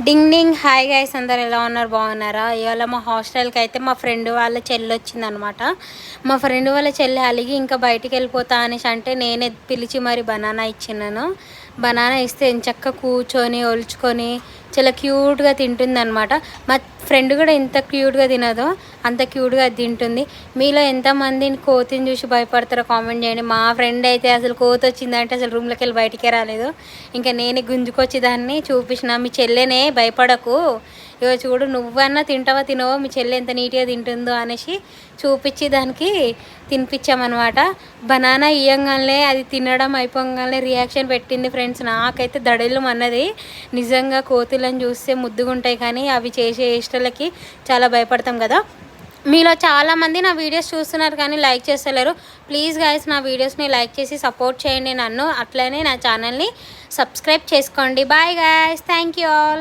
డింగ్ డింగ్ hi guys, అందరు ఎలా ఉన్నారు? బాగున్నారా? ఇవాళ మా హాస్టల్కి అయితే మా ఫ్రెండ్ వాళ్ళ చెల్లి వచ్చిందనమాట. మా ఫ్రెండ్ వాళ్ళ చెల్లి అలిగి ఇంకా బయటికి వెళ్ళిపోతా అనేసి అంటే నేనే పిలిచి మరి బనానా ఇచ్చినాను. బనానా ఇస్తే ఎంచక్క కూర్చొని ఒలుచుకొని చాలా క్యూట్గా తింటుంది అనమాట. మా ఫ్రెండ్ కూడా ఎంత క్యూట్గా తినదో అంత క్యూట్గా తింటుంది. మీలో ఎంతమందిని కోతిని చూసి భయపడతారో కామెంట్ చేయండి. మా ఫ్రెండ్ అయితే అసలు కోతి వచ్చిందంటే అసలు రూమ్లోకి వెళ్ళి బయటికే రాలేదు. ఇంకా నేనే గుంజుకొచ్చి దాన్ని చూపించిన, మీ చెల్లెనే భయపడకు, ఇగో చూడు నువ్వన్నా తింటావా తినవో, మీ చెల్లె ఎంత నీట్గా తింటుందో అనేసి చూపించి దానికి తినిపించామన్నమాట. బనానా ఇయ్యంగానే అది తినడం అయిపోగానే రియాక్షన్ పెట్టింది ఫ్రెండ్స్. నాకైతే దడలు అన్నది. నిజంగా కోతులను చూస్తే ముద్దుగా ఉంటాయి కానీ అవి చేసే ఇష్టలకి చాలా భయపడతాం కదా. మీలో చాలామంది నా వీడియోస్ చూస్తున్నారు కానీ లైక్ చేస్తలేరు. ప్లీజ్ గైస్ నా వీడియోస్ని లైక్ చేసి సపోర్ట్ చేయండి నన్ను. అట్లనే నా ఛానల్ని సబ్స్క్రైబ్ చేసుకోండి. Bye guys, thank you all.